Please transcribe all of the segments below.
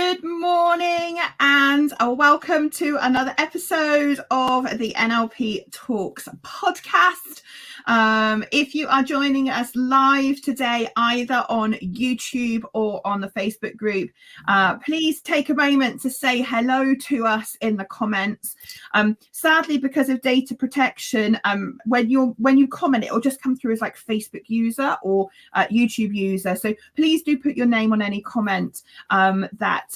Good morning and welcome to another episode of the NLP Talks podcast. If you are joining us live today, either on YouTube or on the Facebook group, please take a moment to say hello to us in the comments. Sadly, because of data protection, when you comment, it will just come through as like Facebook user or YouTube user. So please do put your name on any comment that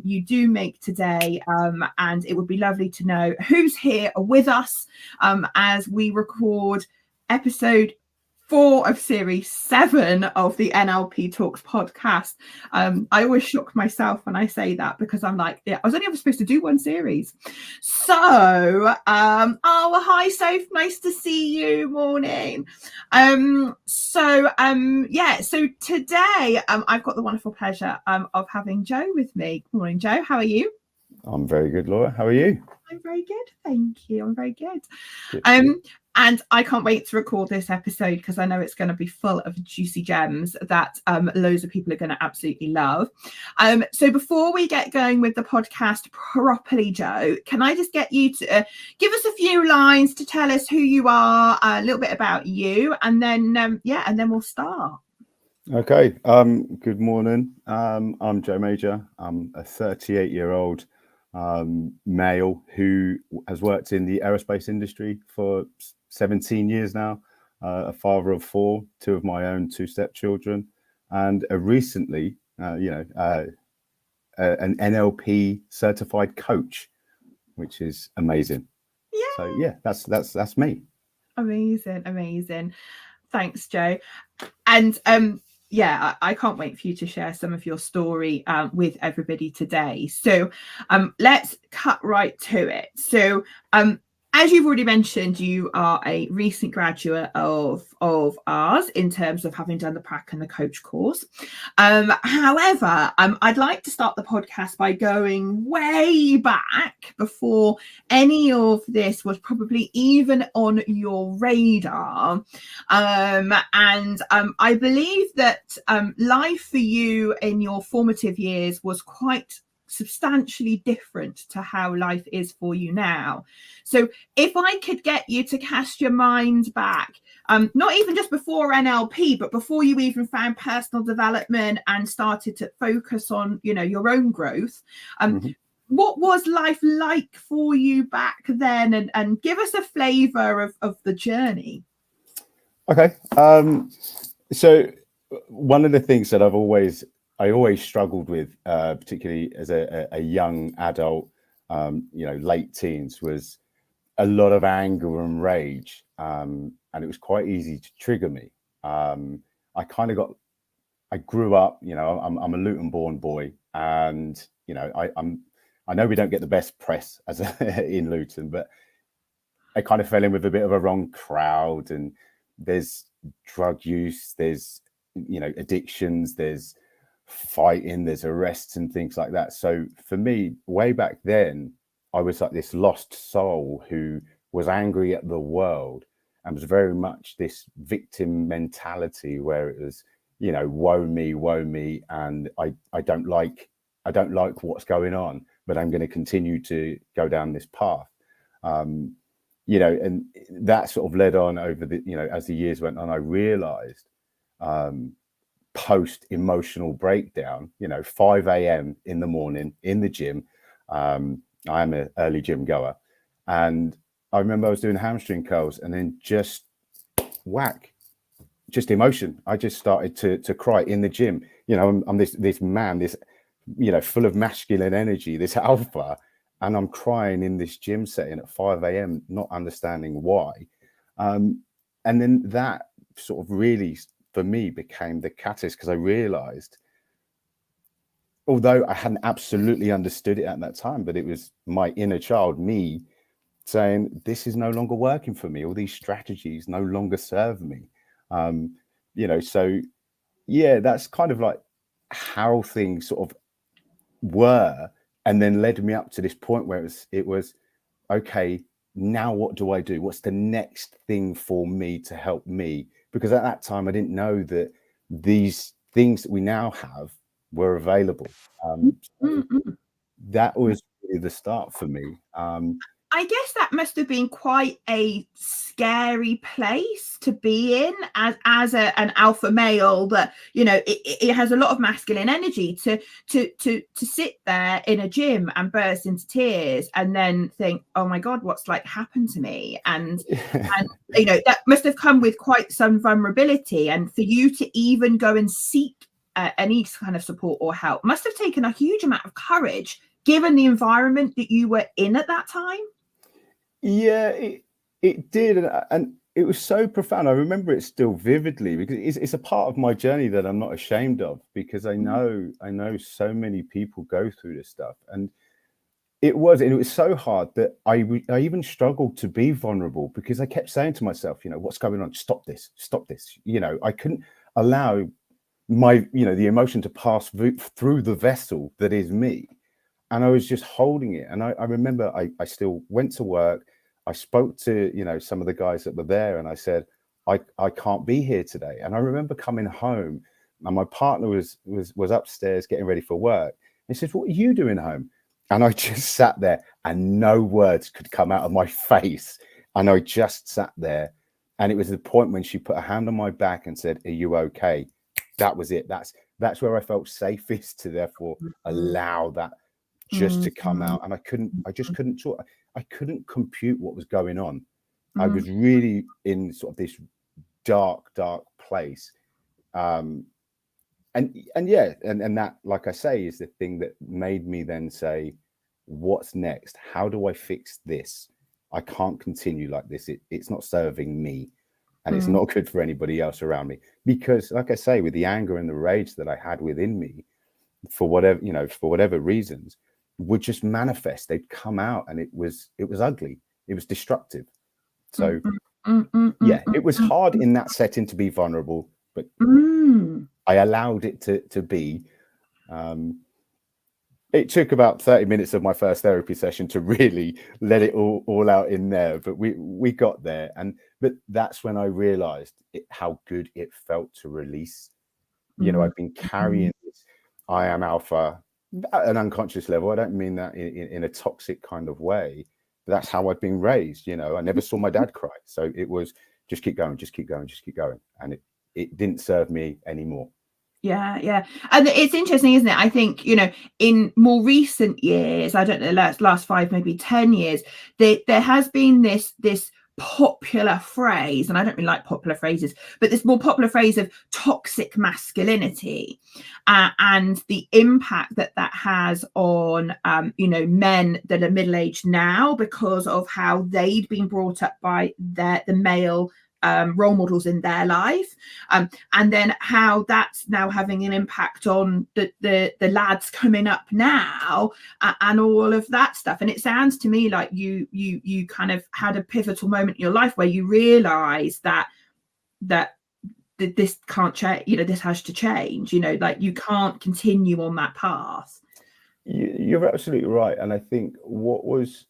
you do make today, and it would be lovely to know who's here with us as we record episode 4 of series 7 of the NLP Talks podcast. I always shock myself when I say that because I'm like, yeah, I was only ever supposed to do one series. So, hi Soph, nice to see you. Morning. So today I've got the wonderful pleasure of having Joe with me. Good morning, Joe. How are you? I'm very good, Laura. How are you? I'm very good, thank you. I'm very good. And I can't wait to record this episode because I know it's going to be full of juicy gems that loads of people are going to absolutely love. So before we get going with the podcast properly, Joe, can I just get you to give us a few lines to tell us who you are, a little bit about you, and then and then we'll start. Okay. Good morning. I'm Joe Major. I'm a 38-year-old male who has worked in the aerospace industry for 17 years now, a father of 4, 2 of my own 2 stepchildren, and recently, an NLP certified coach, which is amazing. Yeah. So yeah, that's me. Amazing. Thanks, Joe. And I can't wait for you to share some of your story with everybody today. So let's cut right to it. So as you've already mentioned, you are a recent graduate of ours in terms of having done the prac and the coach course. However, I'd like to start the podcast by going way back before any of this was probably even on your radar. I believe that life for you in your formative years was quite substantially different to how life is for you now. So if I could get you to cast your mind back, not even just before NLP, but before you even found personal development and started to focus on, your own growth, what was life like for you back then? And give us a flavor of the journey. Okay. So one of the things that I always struggled with, particularly as a young adult, late teens, was a lot of anger and rage, and it was quite easy to trigger me. I grew up, I'm a Luton-born boy, and I know we don't get the best press as in Luton, but I kind of fell in with a bit of a wrong crowd, and there's drug use, there's addictions, there's fighting, there's arrests and things like that. So for me, way back then, I was like this lost soul who was angry at the world and was very much this victim mentality where it was, woe me, and I don't like what's going on, but I'm going to continue to go down this path. And that sort of led on over the, as the years went on, I realized post emotional breakdown, 5 a.m. in the morning in the gym. I am an early gym goer, and I remember I was doing hamstring curls, and then just emotion. I just started to cry in the gym. I'm this man, this full of masculine energy, this alpha, and I'm crying in this gym setting at 5 a.m. not understanding why. And then that sort of really, for me, became the catalyst, because I realized, although I hadn't absolutely understood it at that time, but it was my inner child, me, saying, this is no longer working for me. All these strategies no longer serve me. So yeah, that's kind of like how things sort of were, and then led me up to this point where it was okay, now what do I do? What's the next thing for me to help me? Because at that time I didn't know that these things that we now have were available. So Mm-mm. that was really the start for me. I guess that must have been quite a scary place to be in as an alpha male, that, you know, it has a lot of masculine energy to sit there in a gym and burst into tears and then think, oh my God, what's like happened to me? And you know, that must have come with quite some vulnerability, and for you to even go and seek any kind of support or help must have taken a huge amount of courage, given the environment that you were in at that time. Yeah, it did, and it was so profound. I remember it still vividly because it's a part of my journey that I'm not ashamed of, because I know so many people go through this stuff, and it was so hard that I even struggled to be vulnerable, because I kept saying to myself, you know, what's going on? Stop this, stop this. You know, I couldn't allow my, you know, the emotion to pass through the vessel that is me. And I was just holding it. And I remember I still went to work. I spoke to, you know, some of the guys that were there, and I said, I can't be here today. And I remember coming home, and my partner was upstairs getting ready for work. And he said, what are you doing home? And I just sat there, and no words could come out of my face. And I just sat there. And it was the point when she put a hand on my back and said, are you okay? That was it. That's where I felt safest to therefore allow that just to come out. And I just couldn't talk. I couldn't compute what was going on. I was really in sort of this dark place. And yeah, and that, like I say, is the thing that made me then say, what's next? How do I fix this? I can't continue like this. It's not serving me, and it's not good for anybody else around me. Because, like I say, with the anger and the rage that I had within me, for whatever, you know, for whatever reasons, would just manifest. They'd come out, and it was ugly. It was destructive. So yeah, it was hard in that setting to be vulnerable, but I allowed it to be. It took about 30 minutes of my first therapy session to really let it all out in there, but we got there. But that's when I realized how good it felt to release. You know, I've been carrying this I am alpha at an unconscious level. I don't mean that in a toxic kind of way. That's how I've been raised. You know, I never saw my dad cry. So it was just keep going, just keep going, just keep going. And it didn't serve me anymore. Yeah. And it's interesting, isn't it? I think, you know, in more recent years, I don't know, last 5, maybe 10 years, there has been this popular phrase, and I don't really like popular phrases, but this more popular phrase of toxic masculinity, and the impact that has on, you know, men that are middle-aged now, because of how they'd been brought up by the male role models in their life, and then how that's now having an impact on the lads coming up now, and all of that stuff. And it sounds to me like you kind of had a pivotal moment in your life where you realized that this can't change, you know, this has to change, you know, like you can't continue on that path. You're absolutely right. And I think what was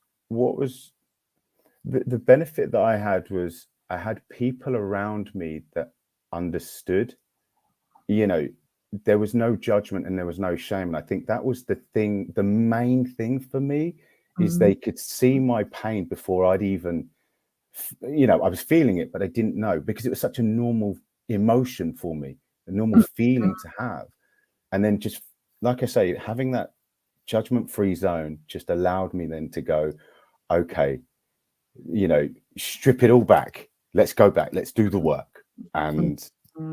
the benefit that I had was I had people around me that understood. You know, there was no judgment and there was no shame. And I think that was the main thing for me, is they could see my pain before I'd even, you know, I was feeling it, but I didn't know, because it was such a normal emotion for me, a normal feeling to have. And then just, like I say, having that judgment-free zone just allowed me then to go, okay, you know, strip it all back. Let's go back. Let's do the work. And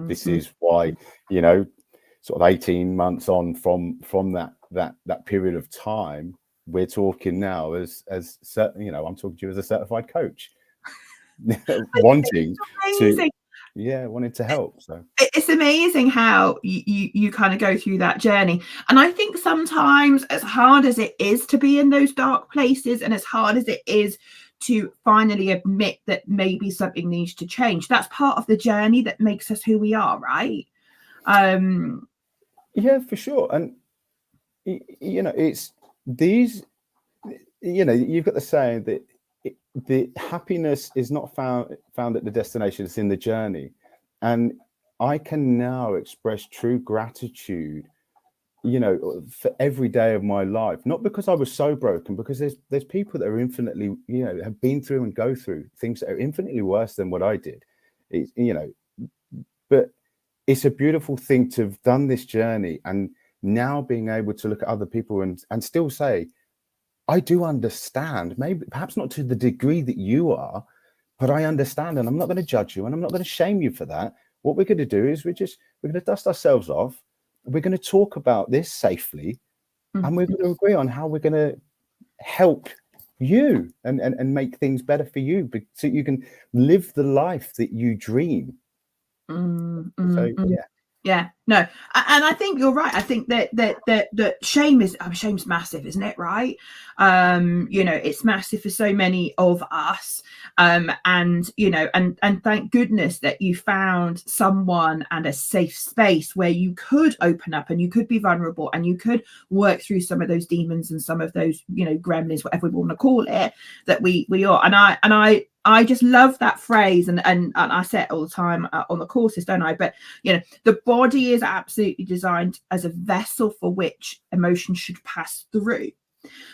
this is why, you know, sort of 18 months on from that period of time, we're talking now as you know, I'm talking to you as a certified coach, wanting to help. So it's amazing how you kind of go through that journey. And I think sometimes, as hard as it is to be in those dark places, and as hard as it is to finally admit that maybe something needs to change, that's part of the journey that makes us who we are, right? Yeah, for sure. And you know, it's these, you know, you've got the saying that the happiness is not found at the destination, it's in the journey. And I can now express true gratitude you know, for every day of my life, not because I was so broken, because there's people that are infinitely, you know, have been through and go through things that are infinitely worse than what I did. It's, you know, but it's a beautiful thing to have done this journey and now being able to look at other people and still say, I do understand, maybe perhaps not to the degree that you are, but I understand, and I'm not going to judge you and I'm not going to shame you for that. What we're going to do is we're going to dust ourselves off. We're going to talk about this safely, and we're going to agree on how we're going to help you and make things better for you, so you can live the life that you dream. So yeah, no, and I think you're right. I think that shame's massive, isn't it? Right? You know, it's massive for so many of us. And you know, and thank goodness that you found someone and a safe space where you could open up and you could be vulnerable and you could work through some of those demons and some of those, you know, gremlins, whatever we want to call it, that we are. And I just love that phrase, and I say it all the time on the courses, don't I? But you know, the body is absolutely designed as a vessel for which emotion should pass through.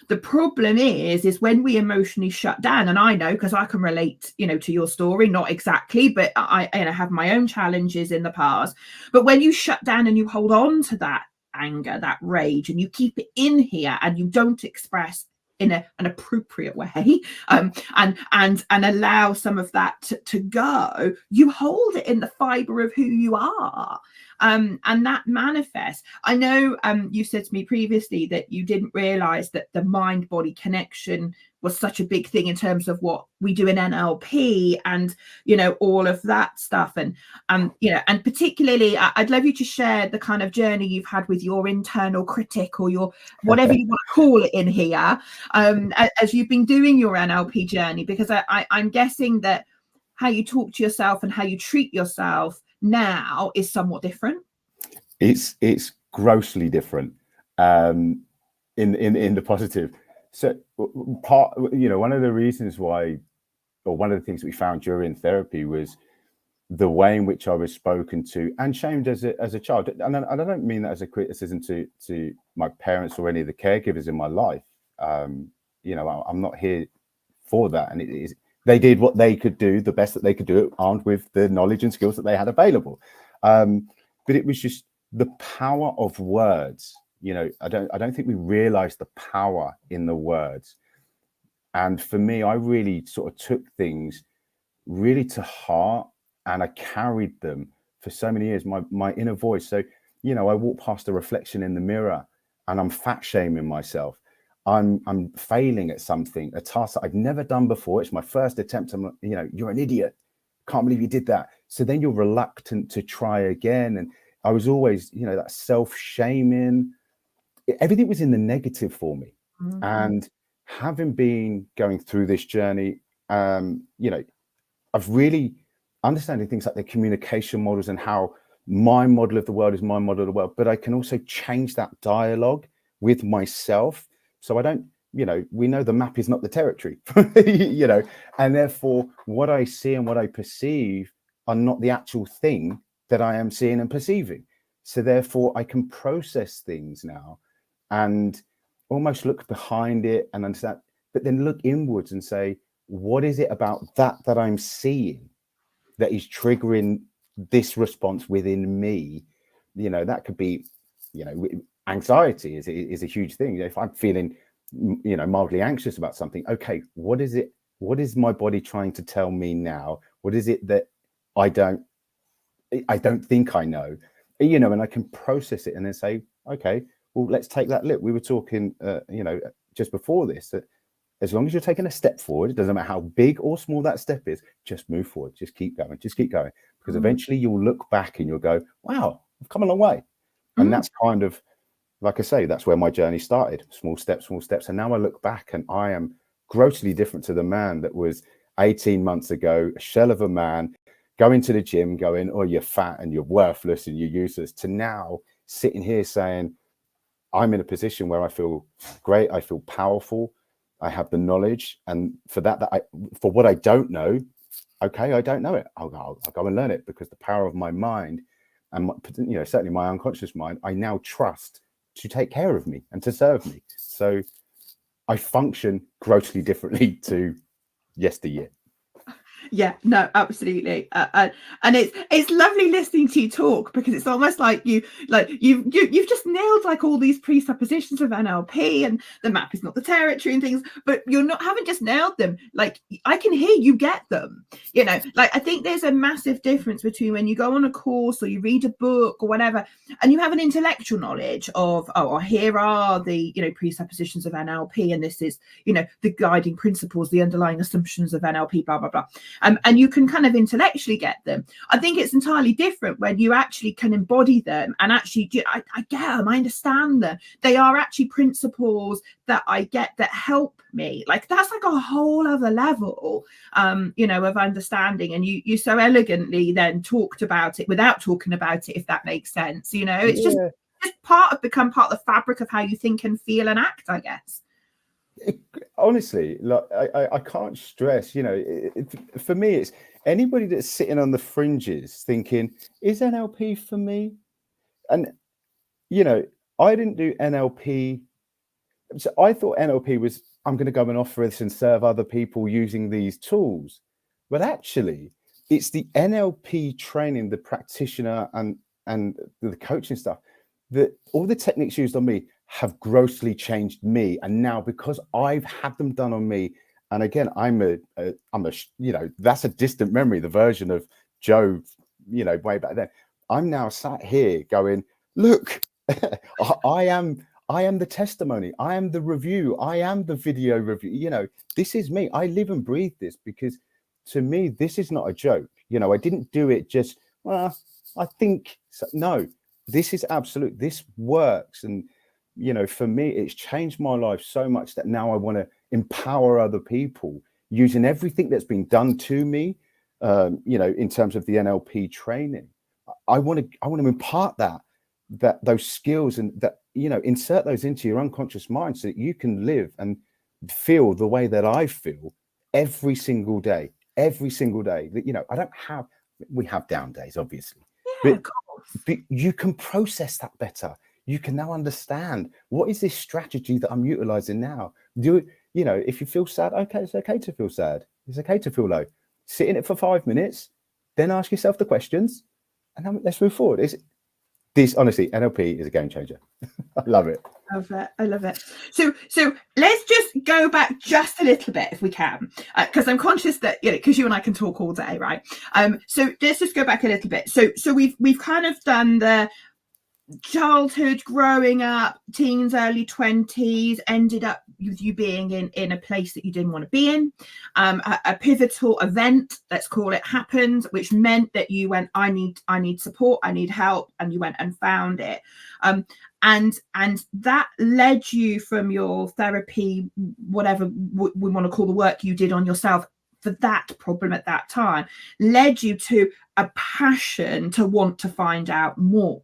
The problem is when we emotionally shut down, and I know because I can relate, you know, to your story, not exactly, but I you know, have my own challenges in the past. But when you shut down and you hold on to that anger, that rage, and you keep it in here and you don't express in an appropriate way, and allow some of that to go, you hold it in the fiber of who you are, and that manifests. I know you said to me previously that you didn't realize that the mind body connection was such a big thing in terms of what we do in NLP and, you know, all of that stuff. And you know, and particularly I'd love you to share the kind of journey you've had with your internal critic, or your whatever you want to call it in here, as you've been doing your NLP journey, because I'm guessing that how you talk to yourself and how you treat yourself now is somewhat different. It's grossly different, in the positive. So part, you know, one of the reasons why, or one of the things that we found during therapy was the way in which I was spoken to and shamed as a child. And I don't mean that as a criticism to my parents or any of the caregivers in my life. You know, I'm not here for that. And it is, they did what they could do, the best that they could do, armed with the knowledge and skills that they had available. But it was just the power of words. You know, I don't think we realize the power in the words. And for me, I really sort of took things really to heart, and I carried them for so many years, my inner voice. So, you know, I walk past a reflection in the mirror and I'm fat shaming myself. I'm failing at something, a task that I've never done before. It's my first attempt. I'm, you know, you're an idiot. Can't believe you did that. So then you're reluctant to try again. And I was always, you know, that self-shaming. Everything was in the negative for me. And having been going through this journey, you know, I've really understanding things like the communication models and how my model of the world is my model of the world, but I can also change that dialogue with myself. So I don't, you know, we know the map is not the territory, you know, and therefore what I see and what I perceive are not the actual thing that I am seeing and perceiving. So therefore I can process things now and almost look behind it and understand, but then look inwards and say, what is it about that I'm seeing that is triggering this response within me? You know, that could be, you know, anxiety is a huge thing. If I'm feeling, you know, mildly anxious about something, okay, what is it? What is my body trying to tell me now? What is it that I don't think I know? You know, and I can process it and then say, okay, well, let's take that leap. We were talking, you know, just before this, that as long as you're taking a step forward, it doesn't matter how big or small that step is, just move forward, just keep going, because eventually you'll look back and you'll go, wow, I've come a long way. And that's kind of, like I say, that's where my journey started. Small steps. And now I look back and I am grossly different to the man that was 18 months ago, a shell of a man, going to the gym, going, oh, you're fat and you're worthless and you're useless, to now sitting here saying, I'm in a position where I feel great. I feel powerful. I have the knowledge. And for for what I don't know, okay, I don't know it. I'll go and learn it, because the power of my mind and, you know, certainly my unconscious mind, I now trust to take care of me and to serve me. So I function grossly differently to yesteryear. Yeah, no, absolutely, and it's lovely listening to you talk, because it's almost like you've just nailed like all these presuppositions of NLP, and the map is not the territory and things, but haven't just nailed them. Like, I can hear you get them. Like, I think there's a massive difference between when you go on a course or you read a book or whatever, and you have an intellectual knowledge of, here are the presuppositions of NLP, and this is the guiding principles, the underlying assumptions of NLP, blah blah blah. And you can kind of intellectually get them. I think it's entirely different when you actually can embody them and actually, I get them, I understand them. They are actually principles that I get that help me. Like, that's like a whole other level, of understanding. And you so elegantly then talked about it without talking about it, if that makes sense. It's just become part of the fabric of how you think and feel and act, I guess. Honestly, like, I can't stress, for me, it's anybody that's sitting on the fringes thinking, is NLP for me? And I didn't do NLP, so I thought NLP was, I'm going to go and offer this and serve other people using these tools. But actually, it's the NLP training, the practitioner and the coaching stuff, that all the techniques used on me have grossly changed me. And now, because I've had them done on me, and again, I'm a that's a distant memory, the version of Joe, way back then. I'm now sat here going, look, I am the testimony, I am the review, I am the video review. This is me. I live and breathe this, because to me, this is not a joke. I didn't do it just, well, I think so. No, this is absolute. This works. And for me, it's changed my life so much that now I want to empower other people using everything that's been done to me, in terms of the NLP training. I want to impart those skills, and that, insert those into your unconscious mind, so that you can live and feel the way that I feel every single day. That, we have down days, obviously, but you can process that better. You can now understand, what is this strategy that I'm utilizing now? If you feel sad, okay, it's okay to feel sad. It's okay to feel low. Sit in it for 5 minutes, then ask yourself the questions, and then let's move forward. Honestly, NLP is a game changer. I love it. I love it. So let's just go back just a little bit, if we can, because I'm conscious that, because you and I can talk all day, right? So let's just go back a little bit. So we've kind of done the childhood, growing up, teens, early 20s, ended up with you being in a place that you didn't want to be in. A pivotal event, let's call it, happened, which meant that you went, I need support, I need help, and you went and found it. And that led you from your therapy, whatever we want to call the work you did on yourself for that problem at that time, led you to a passion to want to find out more.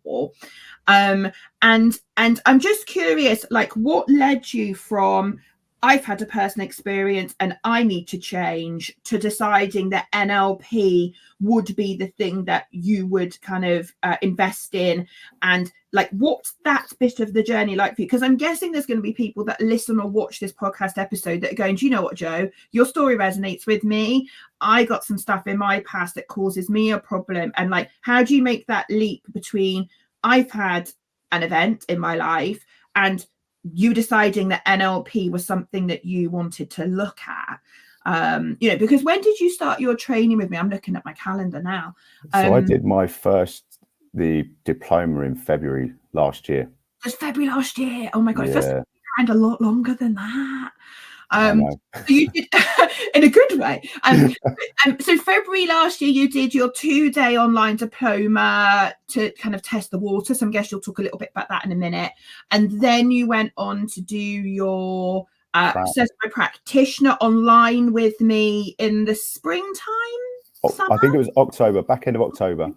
And I'm just curious, like, what led you from, I've had a personal experience and I need to change, to deciding that NLP would be the thing that you would kind of invest in? And like, what's that bit of the journey like for you? Because I'm guessing there's going to be people that listen or watch this podcast episode that are going, do you know what, Joe, your story resonates with me. I got some stuff in my past that causes me a problem. And like, how do you make that leap between, I've had an event in my life, and you deciding that NLP was something that you wanted to look at? Because when did you start your training with me? I'm looking at my calendar now. So I did the diploma in February last year. Just February last year. Oh my God. Yeah. First, a lot longer than that. So you did in a good way. So February last year, you did your 2-day online diploma to kind of test the water. So I guess you'll talk a little bit about that in a minute. And then you went on to do your certified practitioner online with me in the springtime. I think it was October, back end of October.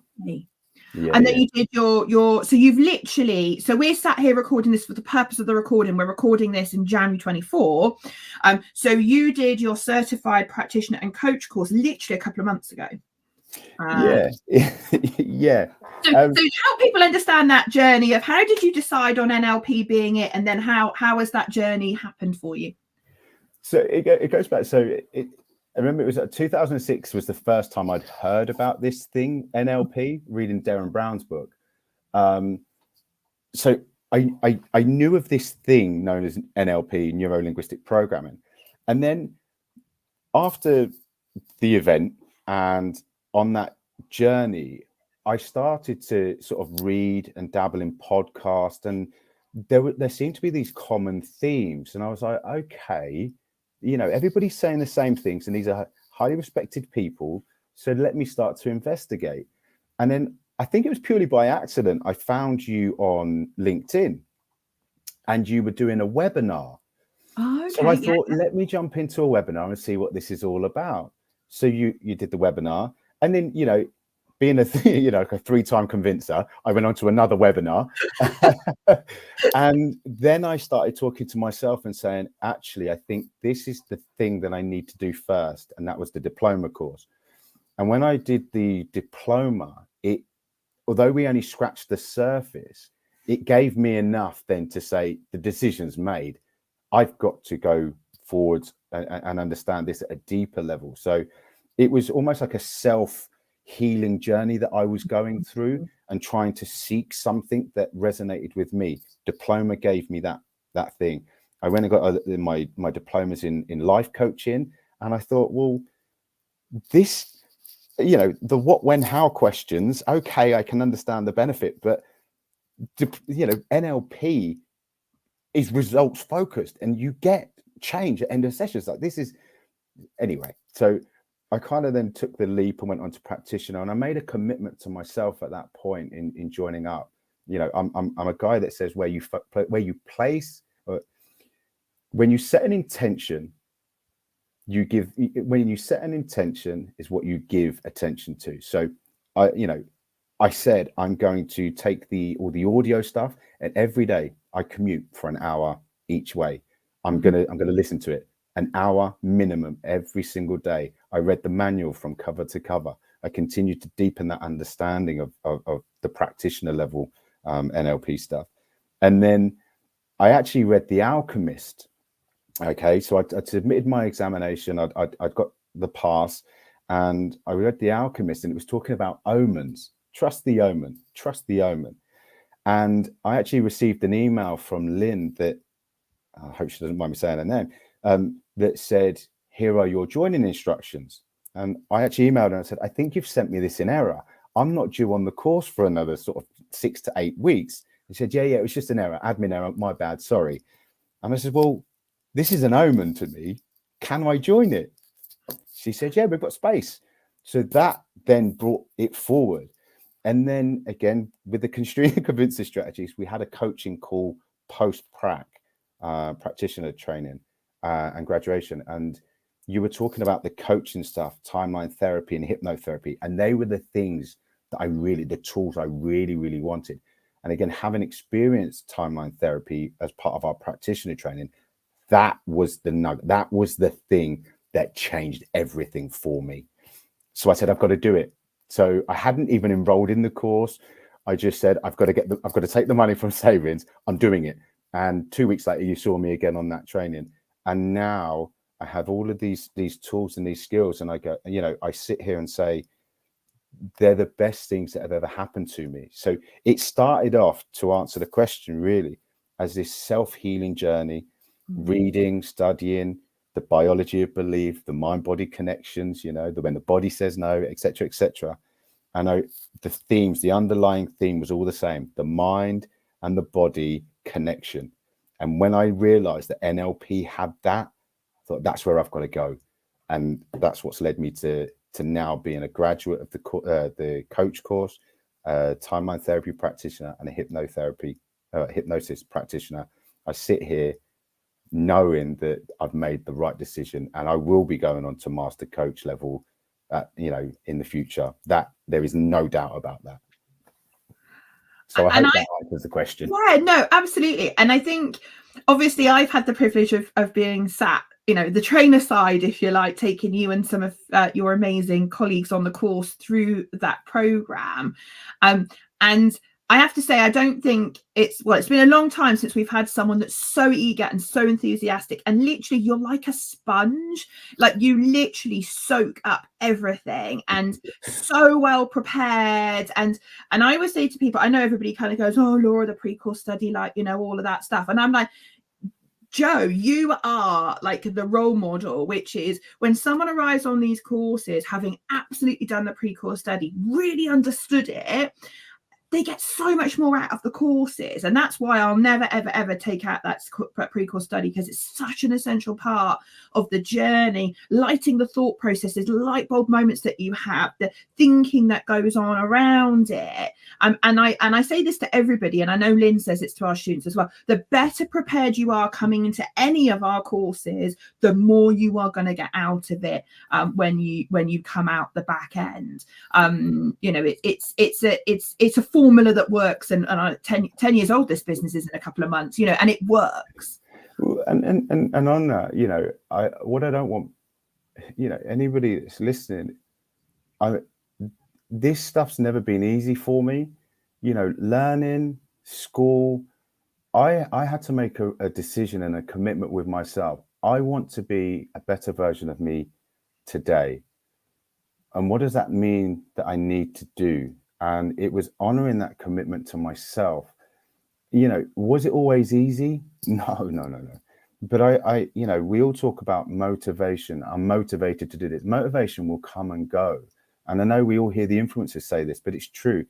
Yeah, and then you did your so you've literally, so we're sat here recording this for the purpose of the recording. We're recording this in January 24. So you did your certified practitioner and coach course literally a couple of months ago. Yeah. Yeah. So help people understand that journey of how did you decide on NLP being it, and then how has that journey happened for you? So it goes back. So I remember it was 2006 was the first time I'd heard about this thing, NLP, reading Darren Brown's book. So I knew of this thing known as NLP, neuro linguistic programming, and then after the event and on that journey, I started to sort of read and dabble in podcasts, and there seemed to be these common themes, and I was like, okay, everybody's saying the same things, and these are highly respected people, so let me start to investigate. And then I think it was purely by accident I found you on LinkedIn, and you were doing a webinar. Okay, so I thought, let me jump into a webinar and see what this is all about. So you did the webinar, and then being a 3-time convincer, I went on to another webinar. And then I started talking to myself and saying, actually, I think this is the thing that I need to do first, and that was the diploma course. And when I did the diploma, although we only scratched the surface, it gave me enough then to say the decision's made. I've got to go forwards and understand this at a deeper level. So it was almost like a self-healing journey that I was going through and trying to seek something that resonated with me. Diploma gave me that thing. I went and got my diplomas in life coaching, and I thought, well, this, the what, when, how questions, okay, I can understand the benefit, but NLP is results focused, and you get change at end of sessions. Like this is anyway. So I kind of then took the leap and went on to practitioner, and I made a commitment to myself at that point in joining up. I'm a guy that says when you set an intention, when you set an intention is what you give attention to. So I said I'm going to take all the audio stuff, and every day I commute for an hour each way. I'm gonna listen to it an hour minimum every single day. I read the manual from cover to cover. I continued to deepen that understanding of the practitioner level NLP stuff, and then I actually read The Alchemist. Okay, so I submitted my examination. I'd got the pass, and I read The Alchemist, and it was talking about omens. Trust the omen, trust the omen. And I actually received an email from Lynn that, I hope she doesn't mind me saying her name, that said, here are your joining instructions. And I actually emailed her and said, I think you've sent me this in error. I'm not due on the course for another sort of 6 to 8 weeks. She said, yeah, it was just an error, admin error, my bad, sorry. And I said, well, this is an omen to me. Can I join it? She said, yeah, we've got space. So that then brought it forward. And then again, with the Construing and Convincing strategies, we had a coaching call post-prac, practitioner training and graduation. And you were talking about the coaching stuff, timeline therapy and hypnotherapy. And they were the things that the tools I really, really wanted. And again, having experienced timeline therapy as part of our practitioner training, that was the nugget. That was the thing that changed everything for me. So I said, I've got to do it. So I hadn't even enrolled in the course. I just said, I've got to take the money from savings. I'm doing it. And 2 weeks later, you saw me again on that training. And now I have all of these tools and these skills. And I go, I sit here and say, they're the best things that have ever happened to me. So it started off, to answer the question really, as this self-healing journey, reading, studying, the biology of belief, the mind-body connections, when the body says no, etc., etc. I know the themes, the underlying theme was all the same, the mind and the body connection. And when I realized that NLP had that, I thought that's where I've got to go. And that's what's led me to now being a graduate of the coach course, timeline therapy practitioner, and a hypnosis practitioner. I sit here knowing that I've made the right decision, and I will be going on to master coach level, in the future. That there is no doubt about that. So I hope that answers the question. Yeah, no, absolutely. And I think, obviously, I've had the privilege of being sat the trainer side, if you like, taking you and some of your amazing colleagues on the course through that program. And I have to say, I don't think it's been a long time since we've had someone that's so eager and so enthusiastic, and literally you're like a sponge, like you literally soak up everything and so well prepared. And I always say to people, I know everybody kind of goes, oh, Laura, the pre-course study, like, all of that stuff. And I'm like, Joe, you are like the role model, which is when someone arrives on these courses, having absolutely done the pre-course study, really understood it, they get so much more out of the courses. And that's why I'll never, ever, ever take out that pre-course study, because it's such an essential part of the journey, lighting the thought processes, light bulb moments that you have, the thinking that goes on around it. And I say this to everybody, and I know Lynn says it's to our students as well. The better prepared you are coming into any of our courses, the more you are going to get out of it when you come out the back end. It's a formula that works, and 10 years old this business is in a couple of months, and it works. And on that, what I don't want, anybody that's listening, this stuff's never been easy for me. Learning, school, I had to make a decision and a commitment with myself. I want to be a better version of me today. And what does that mean that I need to do? And it was honoring that commitment to myself. Was it always easy? No. But we all talk about motivation. I'm motivated to do this. Motivation will come and go. And I know we all hear the influencers say this, but it's true.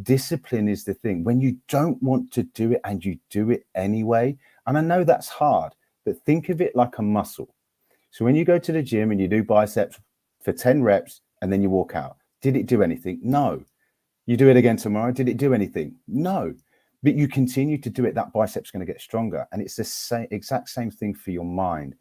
Discipline is the thing. When you don't want to do it and you do it anyway, and I know that's hard, but think of it like a muscle. So when you go to the gym and you do biceps for 10 reps and then you walk out, did it do anything? No. You do it again tomorrow, did it do anything? No. But you continue to do it, that bicep's going to get stronger. And it's the exact same thing for your mind.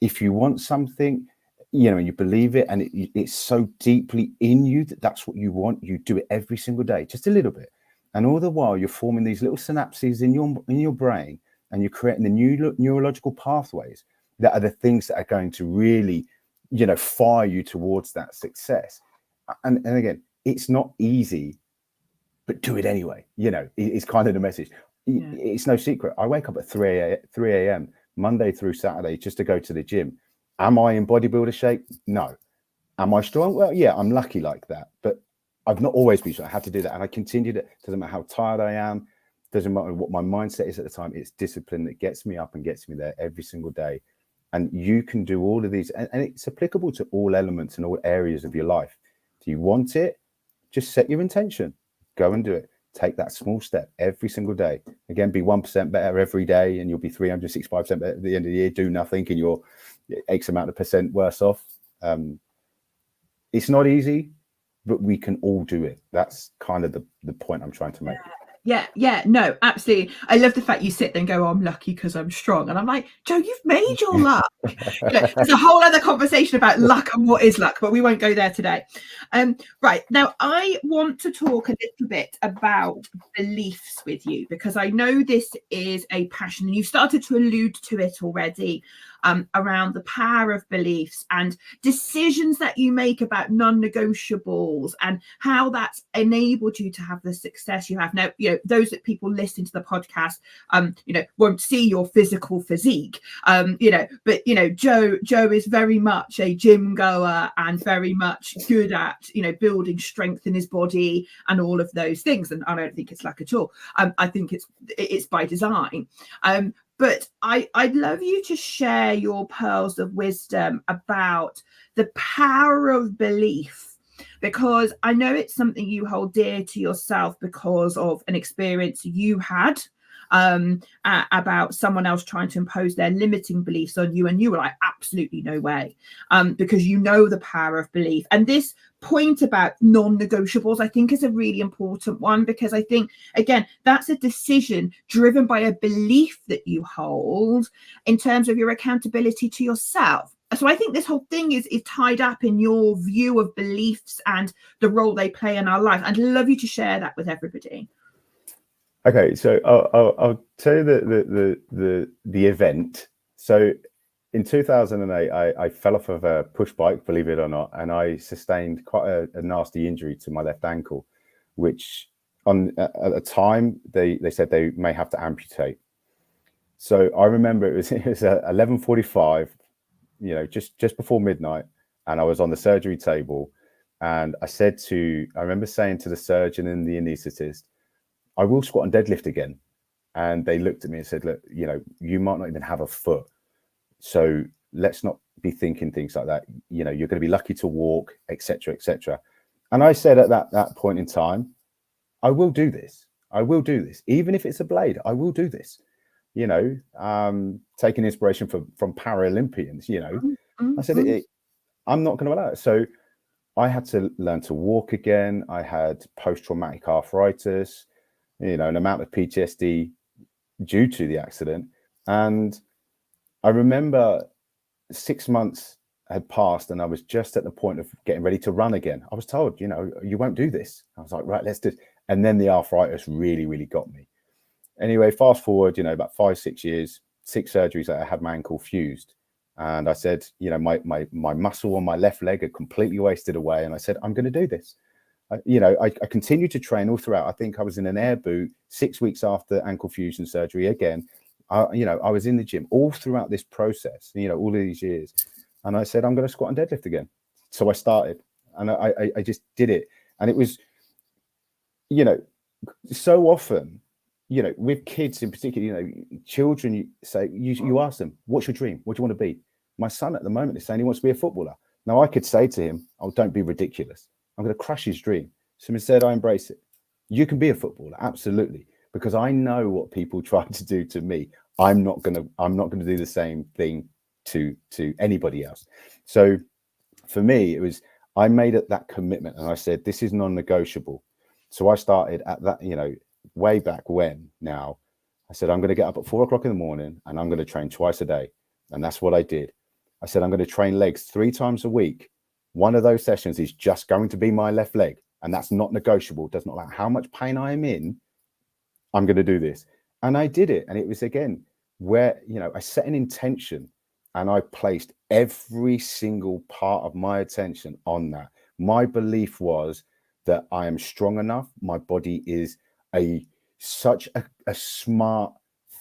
If you want something, and you believe it, and it's so deeply in you that that's what you want, you do it every single day, just a little bit. And all the while you're forming these little synapses in your brain, and you're creating the new neurological pathways that are the things that are going to really, fire you towards that success. And again, it's not easy, but do it anyway. It's kind of the message. Yeah. It's no secret. I wake up at 3 a.m. Monday through Saturday just to go to the gym. Am I in bodybuilder shape? No. Am I strong? Well, yeah, I'm lucky like that. But I've not always been strong. I have to do that. And I continued it. Doesn't matter how tired I am. Doesn't matter what my mindset is at the time. It's discipline that gets me up and gets me there every single day. And you can do all of these. And it's applicable to all elements and all areas of your life. Do you want it? Just set your intention. Go and do it. Take that small step every single day. Again, be 1% better every day, and you'll be 365% better at the end of the year. Do nothing, and you're X amount of percent worse off. It's not easy, but we can all do it. That's kind of the point I'm trying to make. Yeah, no, absolutely. I love the fact you sit there and go, oh, I'm lucky because I'm strong. And I'm like, Joe, you've made your luck. There's a whole other conversation about luck and what is luck, but we won't go there today. Right, now I want to talk a little bit about beliefs with you, because I know this is a passion, and you started to allude to it already, around the power of beliefs and decisions that you make about non-negotiables, and how that's enabled you to have the success you have now. Those that people listening to the podcast won't see your physical physique, but Joe is very much a gym goer and very much good at building strength in his body and all of those things. And I don't think it's luck at all. I think it's by design. But I'd love you to share your pearls of wisdom about the power of belief, because I know it's something you hold dear to yourself because of an experience you had about someone else trying to impose their limiting beliefs on you, and you were like, absolutely no way, because the power of belief. And this point about non-negotiables, I think, is a really important one, because I think, again, that's a decision driven by a belief that you hold in terms of your accountability to yourself. So I think this whole thing is tied up in your view of beliefs and the role they play in our life. I'd love you to share that with everybody. Okay, so I'll tell you the event. So in 2008, I fell off of a push bike, believe it or not, and I sustained quite a nasty injury to my left ankle, which at the time they said they may have to amputate. So I remember it was 11:45, just before midnight, and I was on the surgery table, and I remember saying to the surgeon and the anaesthetist, I will squat and deadlift again. And they looked at me and said, look, you might not even have a foot. So let's not be thinking things like that. You're going to be lucky to walk, etc., etc. And I said at that point in time, I will do this. I will do this. Even if it's a blade, I will do this. Taking inspiration from Paralympians, I said, I'm not going to allow it. So I had to learn to walk again. I had post-traumatic arthritis, an amount of PTSD due to the accident. And I remember 6 months had passed and I was just at the point of getting ready to run again. I was told, you won't do this. I was like, right, let's do it. And then the arthritis really, really got me. Anyway, fast forward, about 5-6 years, 6 surgeries, I had my ankle fused. And I said, my muscle on my left leg had completely wasted away. And I said, I'm going to do this. I continued to train all throughout. I think I was in an air boot 6 weeks after ankle fusion surgery again. I was in the gym all throughout this process, all of these years. And I said, I'm going to squat and deadlift again. So I started and I just did it. And it was, so often, with kids in particular, children, you say, you ask them, what's your dream? What do you want to be? My son at the moment is saying he wants to be a footballer. Now I could say to him, oh, don't be ridiculous. I'm going to crush his dream. So instead I embrace it. You can be a footballer. Absolutely. Because I know what people try to do to me. I'm not going to do the same thing to anybody else. So for me, I made it that commitment and I said, this is non-negotiable. So I started at that, way back when now, I said, I'm going to get up at 4 o'clock in the morning and I'm going to train twice a day. And that's what I did. I said, I'm going to train legs 3 times a week. One of those sessions is just going to be my left leg. And that's not negotiable. It does not matter how much pain I am in. I'm going to do this. And I did it. And it was, again, where, I set an intention and I placed every single part of my attention on that. My belief was that I am strong enough. My body is such a smart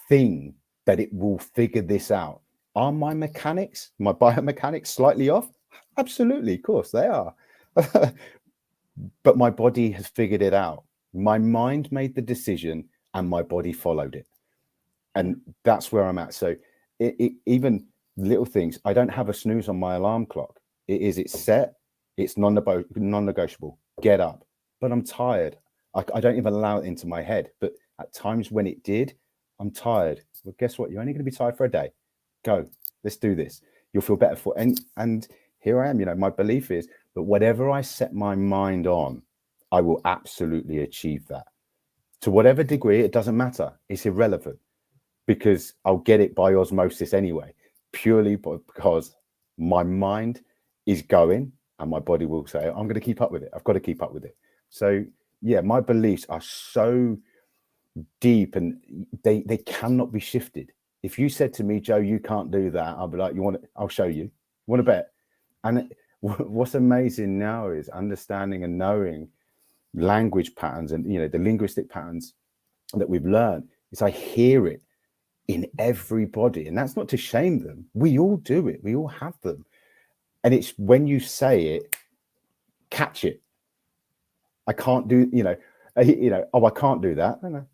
thing that it will figure this out. Are my mechanics, my biomechanics slightly off? Absolutely, of course they are. But my body has figured it out. My mind made the decision and my body followed it. And that's where I'm at. So even little things, I don't have a snooze on my alarm clock. It's set, it's non-negotiable. Get up. But I'm tired. I don't even allow it into my head. But at times when it did, I'm tired. Well, guess what? You're only going to be tired for a day. Go. Let's do this. You'll feel better for it. And here I am. My belief is that whatever I set my mind on, I will absolutely achieve that. To whatever degree, it doesn't matter. It's irrelevant because I'll get it by osmosis anyway, purely because my mind is going and my body will say, I'm going to keep up with it. I've got to keep up with it. So yeah, my beliefs are so deep and they cannot be shifted. If you said to me, Joe, you can't do that, I'll be like, I'll show you. Want to bet? And what's amazing now is understanding and knowing language patterns and the linguistic patterns that we've learned is I hear it in everybody. And that's not to shame them. We all do it. We all have them. And it's when you say it, catch it. I can't do, I can't do that. No.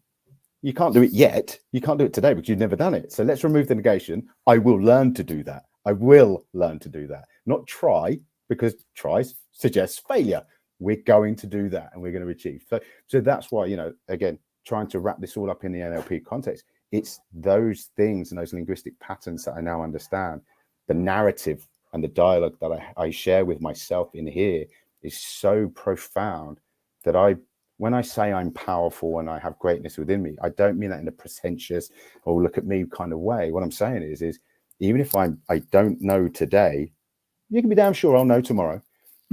You can't do it yet. You can't do it today because you've never done it. So let's remove the negation. I will learn to do that. I will learn to do that. Not try, because tries suggests failure. We're going to do that and we're going to achieve. So that's why, again, trying to wrap this all up in the NLP context, it's those things and those linguistic patterns that I now understand. The narrative and the dialogue that I share with myself in here is so profound that when I say I'm powerful and I have greatness within me, I don't mean that in a pretentious or look at me kind of way. What I'm saying is even if I don't know today, you can be damn sure I'll know tomorrow.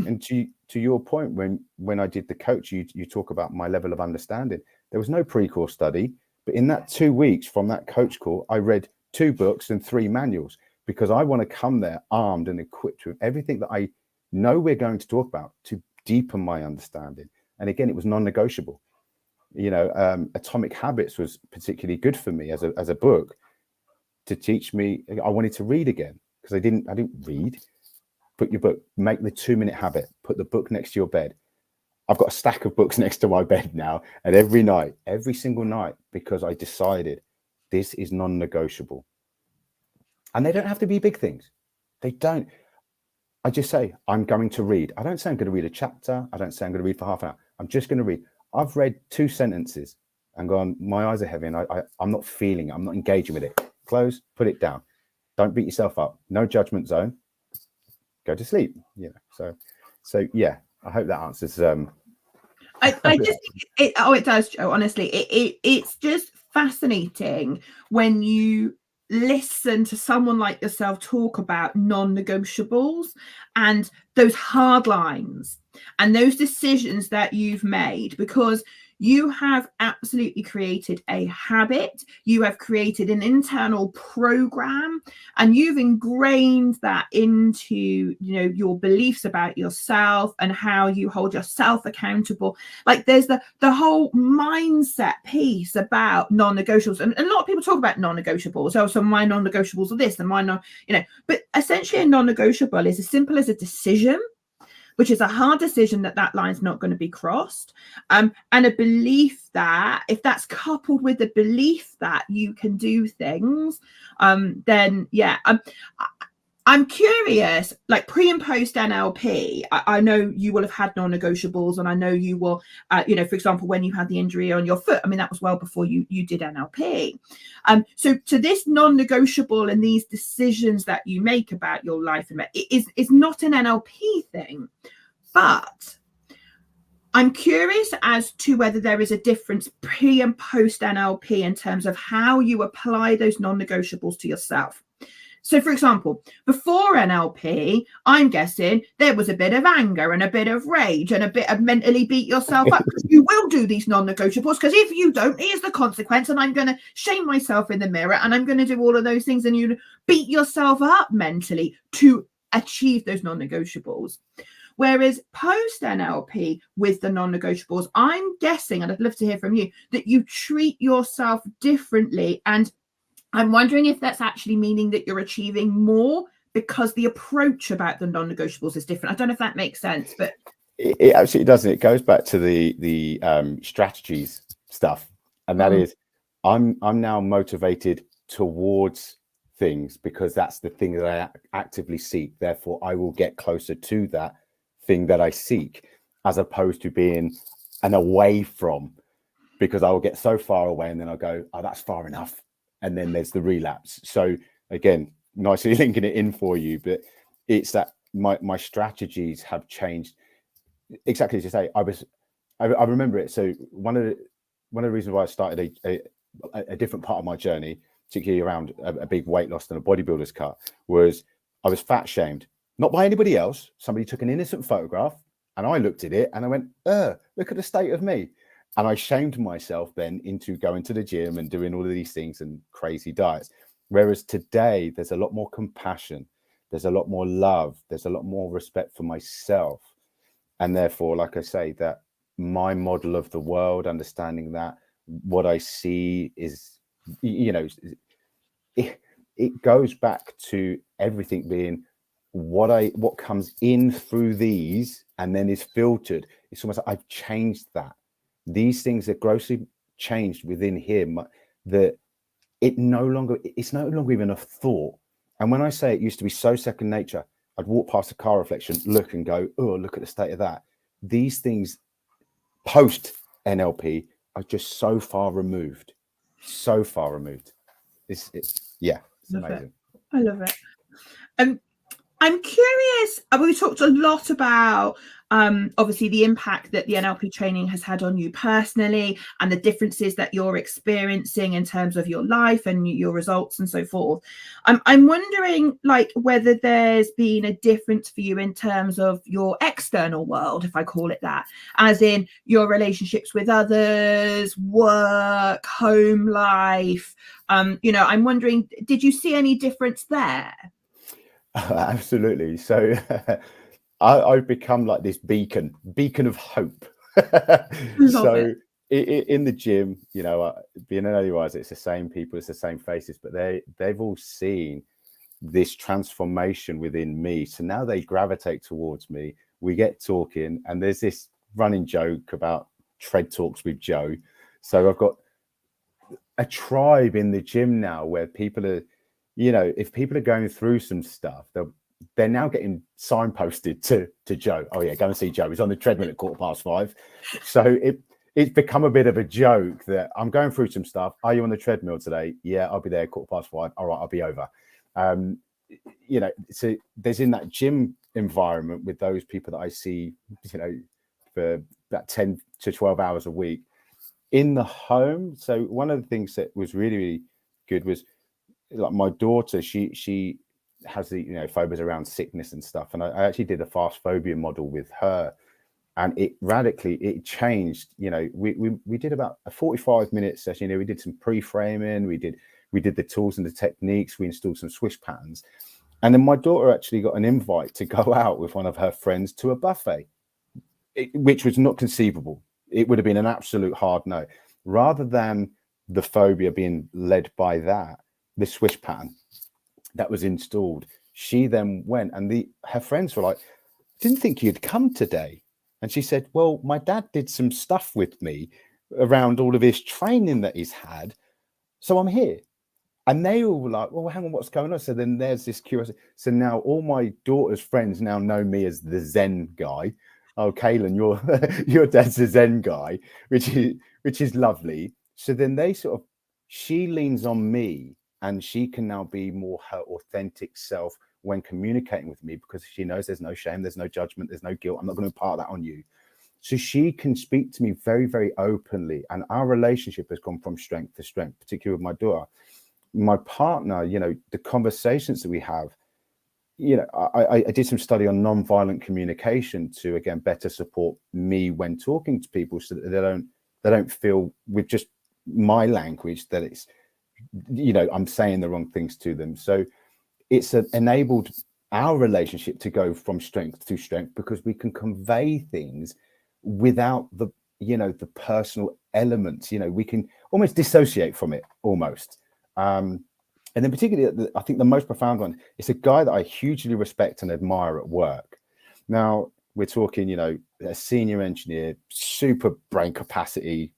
And to your point, when I did the coach, you talk about my level of understanding. There was no pre-course study, but in that 2 weeks from that coach call, I read 2 books and 3 manuals because I want to come there armed and equipped with everything that I know we're going to talk about to deepen my understanding. And again, it was non-negotiable. You know, Atomic Habits was particularly good for me as a book to teach me. I wanted to read again because I didn't read. Put your book, make the 2-minute habit, put the book next to your bed. I've got a stack of books next to my bed now, and every single night, because I decided this is non-negotiable. And they don't have to be big things. They don't. I just say, I'm going to read. I don't say I'm going to read a chapter. I don't say I'm going to read for half an hour. I'm just going to read. I've read 2 sentences and gone, my eyes are heavy and I'm not feeling it. I'm not engaging with it. Close, put it down. Don't beat yourself up. No judgment zone. Go to sleep. You know, so yeah, I hope that answers. I just think it does, Joe. Honestly, it's just fascinating when you listen to someone like yourself talk about non-negotiables and those hard lines and those decisions that you've made, because you have absolutely created a habit, you have created an internal program, and you've ingrained that into, you know, your beliefs about yourself and how you hold yourself accountable. Like there's the whole mindset piece about non-negotiables, and a lot of people talk about non-negotiables. Oh, so my non-negotiables are this and my non, you know, but essentially a non-negotiable is as simple as a decision, which is a hard decision that line's not going to be crossed, and a belief that if that's coupled with the belief that you can do things, then yeah. I'm curious, like pre and post NLP, I know you will have had non-negotiables, and I know you will, you know, for example, when you had the injury on your foot, I mean, that was well before you did NLP. So to this non-negotiable and these decisions that you make about your life and it is not an NLP thing, but I'm curious as to whether there is a difference pre and post NLP in terms of how you apply those non-negotiables to yourself. So, for example, before NLP, I'm guessing there was a bit of anger and a bit of rage and a bit of mentally beat yourself up. You will do these non-negotiables because if you don't, here's the consequence, and I'm going to shame myself in the mirror and I'm going to do all of those things, and you beat yourself up mentally to achieve those non-negotiables. Whereas post NLP with the non-negotiables, I'm guessing, and I'd love to hear from you, that you treat yourself differently. And I'm wondering if that's actually meaning that you're achieving more because the approach about the non-negotiables is different. I don't know if that makes sense, but it absolutely doesn't. It goes back to the strategies stuff, and that is, I'm now motivated towards things because that's the thing that I actively seek. Therefore, I will get closer to that thing that I seek, as opposed to being an away from, because I will get so far away and then I'll go, oh, that's far enough. And then there's the relapse. So again, nicely linking it in for you, but it's that my strategies have changed. Exactly as you say, I remember it. So one of the reasons why I started a different part of my journey, particularly around a big weight loss and a bodybuilder's cut, was I was fat shamed, not by anybody else. Somebody took an innocent photograph and I looked at it and I went, look at the state of me. And I shamed myself then into going to the gym and doing all of these things and crazy diets. Whereas today, there's a lot more compassion. There's a lot more love. There's a lot more respect for myself. And therefore, like I say, that my model of the world, understanding that what I see is, you know, it goes back to everything being what comes in through these and then is filtered. It's almost like I've changed that. These things are grossly changed within him, that it's no longer even a thought. And when I say it used to be so second nature, I'd walk past a car reflection, look and go, oh, look at the state of that. These things post NLP are just so far removed. It's amazing. I love it. I'm curious. We talked a lot about obviously the impact that the NLP training has had on you personally and the differences that you're experiencing in terms of your life and your results and so forth. I'm wondering, like, whether there's been a difference for you in terms of your external world, if I call it that, as in your relationships with others, work, home life. You know, I'm wondering, did you see any difference there? Absolutely. So I've become like this beacon of hope. Love it. So in the gym, you know, being an early riser, it's the same people, it's the same faces, but they've all seen this transformation within me. So now they gravitate towards me. We get talking, and there's this running joke about tread talks with Joe. So I've got a tribe in the gym now where people are, you know, if people are going through some stuff, they're now getting signposted to Joe. Oh yeah, go and see Joe. He's on the treadmill at 5:15. So it's become a bit of a joke that I'm going through some stuff. Are you on the treadmill today? Yeah, I'll be there 5:15. All right, I'll be over. You know, so there's in that gym environment with those people that I see, you know, for about 10 to 12 hours a week. In the home, so one of the things that was really, really good was like my daughter, she has the, you know, phobias around sickness and stuff, and I actually did a fast phobia model with her, and it changed. You know, we did about a 45-minute session. You know, we did some pre-framing, we did the tools and the techniques, we installed some swish patterns, and then my daughter actually got an invite to go out with one of her friends to a buffet, which was not conceivable. It would have been an absolute hard no. Rather than the phobia being led by that, the swish pattern that was installed, she then went, and her friends were like, didn't think you'd come today. And she said, well, my dad did some stuff with me around all of his training that he's had, so I'm here. And they all were like, well, hang on, what's going on? So then there's this curiosity. So now all my daughter's friends now know me as the Zen guy. Oh, Kaylin, your dad's the Zen guy, which is lovely. So then she leans on me, and she can now be more her authentic self when communicating with me, because she knows there's no shame, there's no judgment, there's no guilt. I'm not going to impart that on you. So she can speak to me very, very openly. And our relationship has gone from strength to strength, particularly with my daughter. My partner, you know, the conversations that we have, you know, I did some study on non-violent communication to, again, better support me when talking to people, so that they don't feel with just my language that it's, you know, I'm saying the wrong things to them. So it's enabled our relationship to go from strength to strength, because we can convey things without the, you know, the personal elements. You know, we can almost dissociate from it almost. And then particularly, I think the most profound one, it's a guy that I hugely respect and admire at work. Now, we're talking, you know, a senior engineer, super brain capacity.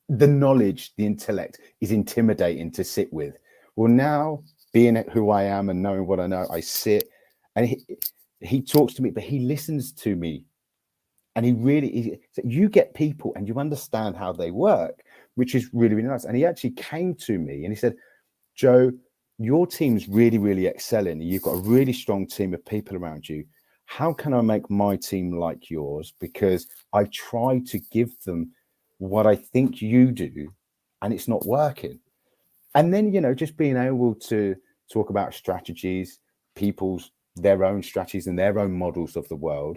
The knowledge, the intellect is intimidating to sit with. Well, now, being who I am and knowing what I know, I sit, and he talks to me, but he listens to me. And so you get people and you understand how they work, which is really, really nice. And he actually came to me and he said, Joe, your team's really, really excelling. You've got a really strong team of people around you. How can I make my team like yours? Because I try to give them what I think you do, and it's not working. And then, you know, just being able to talk about strategies, their own strategies and their own models of the world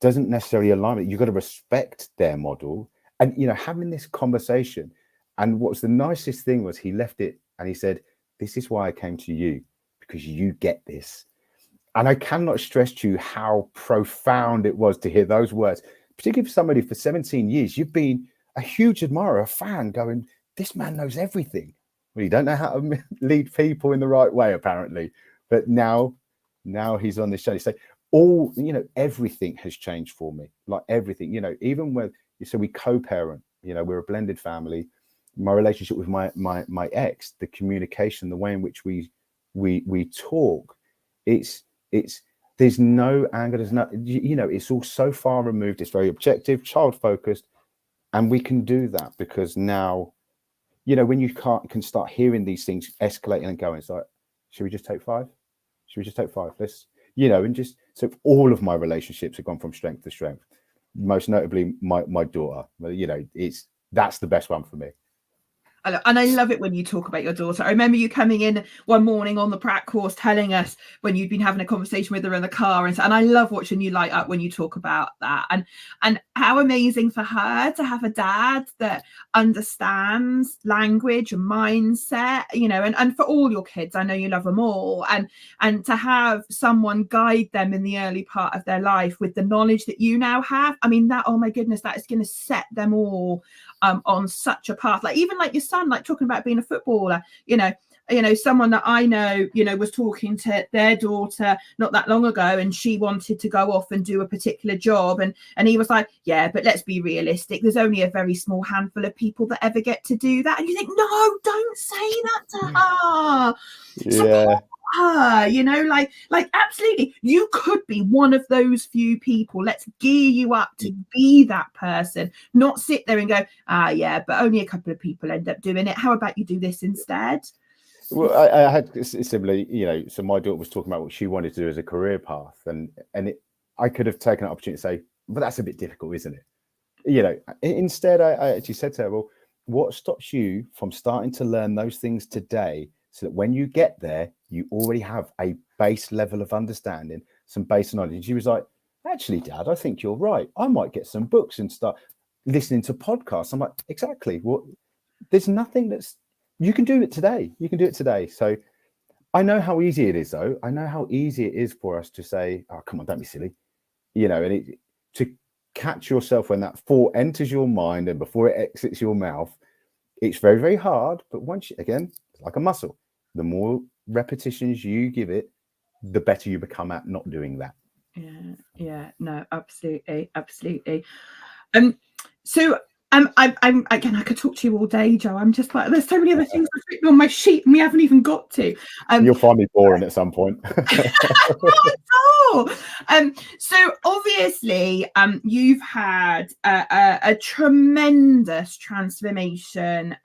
doesn't necessarily align with it. You've got to respect their model, and, you know, having this conversation. And what's the nicest thing was he left it and he said, this is why I came to you, because you get this. And I cannot stress to you how profound it was to hear those words, particularly for somebody for 17 years. You've been a huge admirer, a fan, going, this man knows everything. Well, you don't know how to lead people in the right way, apparently. But now he's on this show. So all, you know, everything has changed for me, like everything, you know, even when, so we co-parent, you know, we're a blended family. My relationship with my ex, the communication, the way in which we talk, there's no anger, there's no, you know, it's all so far removed. It's very objective, child focused, and we can do that because now, you know, when you can start hearing these things escalating and going, it's like, should we just take 5? Should we just take 5? Let's, you know, and just, so all of my relationships have gone from strength to strength. Most notably my daughter. You know, that's the best one for me. And I love it when you talk about your daughter. I remember you coming in one morning on the prac course telling us when you'd been having a conversation with her in the car, and I love watching you light up when you talk about that, and how amazing for her to have a dad that understands language and mindset, and for all your kids, I know you love them all, and to have someone guide them in the early part of their life with the knowledge that you now have. I mean, that, oh my goodness, that is going to set them all on such a path. Like even like your son, like talking about being a footballer, someone that I know, was talking to their daughter not that long ago, and she wanted to go off and do a particular job, and he was like, yeah, but let's be realistic, there's only a very small handful of people that ever get to do that. And you think, no, don't say that to her. Yeah. Like absolutely, you could be one of those few people. Let's gear you up to be that person, not sit there and go, yeah, but only a couple of people end up doing it. How about you do this instead? Well, I had similarly, so my daughter was talking about what she wanted to do as a career path, and I could have taken an opportunity to say, but that's a bit difficult, isn't it? Instead, I actually said to her, well, what stops you from starting to learn those things today, so that when you get there, you already have a base level of understanding, some base knowledge? And she was like, actually, Dad, I think you're right. I might get some books and start listening to podcasts. I'm like, exactly. Well, there's nothing you can do it today. You can do it today. So I know how easy it is, though. I know how easy it is for us to say, oh, come on, don't be silly. And to catch yourself when that thought enters your mind and before it exits your mouth, it's very, very hard. But once again, it's like a muscle. The more repetitions you give it, the better you become at not doing that. Yeah, no, absolutely. So I'm again, I could talk to you all day, Joe. I'm just like, there's so many other things I've written on my sheet and we haven't even got to. You'll find me boring at some point. So obviously, you've had a tremendous transformation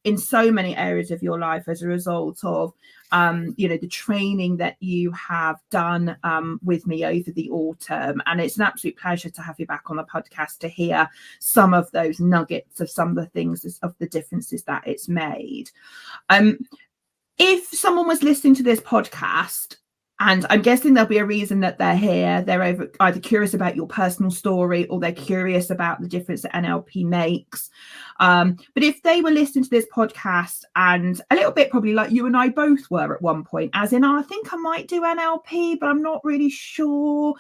in so many areas of your life as a result of the training that you have done with me over the autumn, and it's an absolute pleasure to have you back on the podcast to hear some of those nuggets of some of the things, of the differences that it's made. If someone was listening to this podcast, and I'm guessing there'll be a reason that they're here, they're either curious about your personal story or they're curious about the difference that NLP makes. But if they were listening to this podcast and a little bit probably like you and I both were at one point, as in, I think I might do NLP, but I'm not really sure.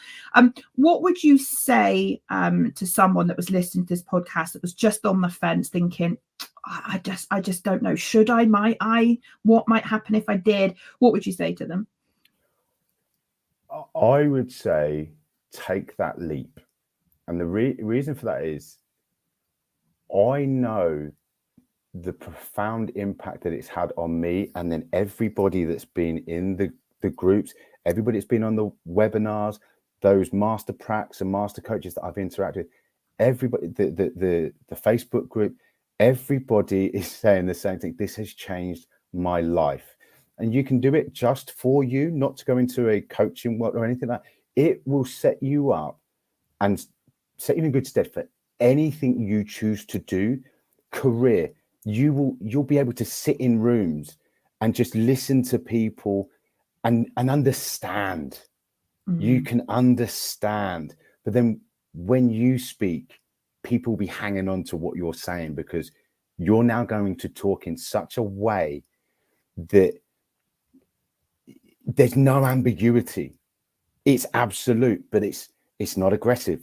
What would you say to someone that was listening to this podcast that was just on the fence thinking, I just don't know, should I, might I, what might happen if I did? What would you say to them? I would say take that leap. And the reason for that is I know the profound impact that it's had on me, and then everybody that's been in the groups, everybody that's been on the webinars, those master pracs and master coaches that I've interacted with, everybody, the Facebook group, everybody is saying the same thing. This has changed my life. And you can do it just for you, not to go into a coaching work or anything like that. It will set you up and set you in good stead for anything you choose to do. Career, you'll be able to sit in rooms and just listen to people and understand. You can understand. But then when you speak, people will be hanging on to what you're saying, because you're now going to talk in such a way that there's no ambiguity. It's absolute, but it's not aggressive.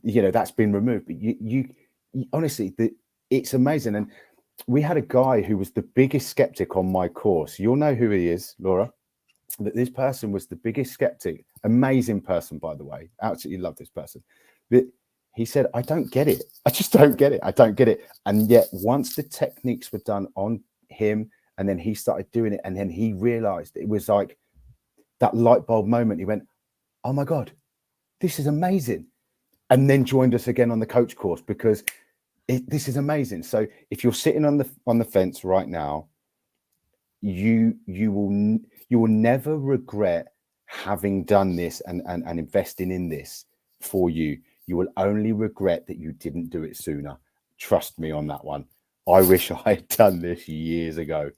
That's been removed. But you honestly, it's amazing. And we had a guy who was the biggest skeptic on my course. You'll know who he is, Laura. That this person was the biggest skeptic. Amazing person, by the way. Absolutely love this person. But he said, I don't get it. I just don't get it. I don't get it. And yet once the techniques were done on him, and then he started doing it, and then he realized it was like that light bulb moment. He went, oh my God, this is amazing. And then joined us again on the coach course, because this is amazing. So if you're sitting on the fence right now, you will never regret having done this and investing in this for you. You will only regret that you didn't do it sooner. Trust me on that one. I wish I had done this years ago,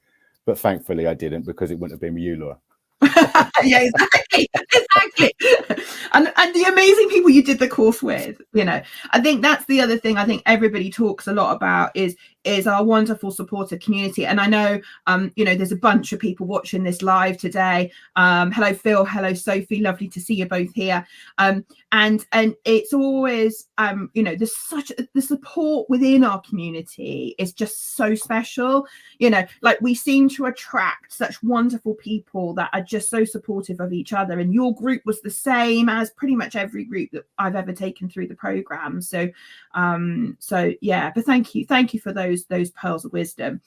but thankfully I didn't, because it wouldn't have been you, Laura. Yeah, exactly. And the amazing people you did the course with, I think that's the other thing I think everybody talks a lot about is our wonderful supportive community. And I know there's a bunch of people watching this live today. Hello Phil, hello Sophie, lovely to see you both here. And it's always there's such the support within our community is just so special. Like we seem to attract such wonderful people that are just so supportive of each other, and your group was the same as pretty much every group that I've ever taken through the program. So yeah, but thank you for those pearls of wisdom.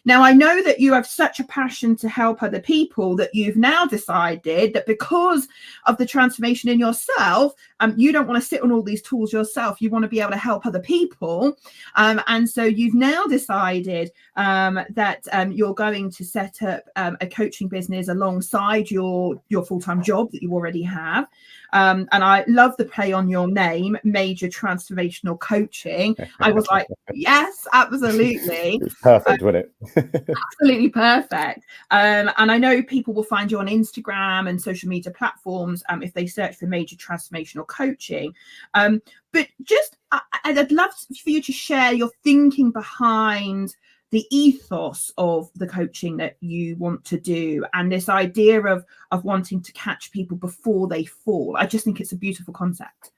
Now I know that you have such a passion to help other people that you've now decided that because of the transformation in yourself, you don't want to sit on all these tools yourself. You want to be able to help other people, and so you've now decided that you're going to set up a coaching business alongside your full-time job that you already have. And I love the play on your name, Major Transformational Coaching. I was like, yes, absolutely. It's perfect, wasn't it? Absolutely perfect. And I know people will find you on Instagram and social media platforms if they search for Major Transformational Coaching. But just, I'd love for you to share your thinking behind the ethos of the coaching that you want to do, and this idea of wanting to catch people before they fall. I just think it's a beautiful concept.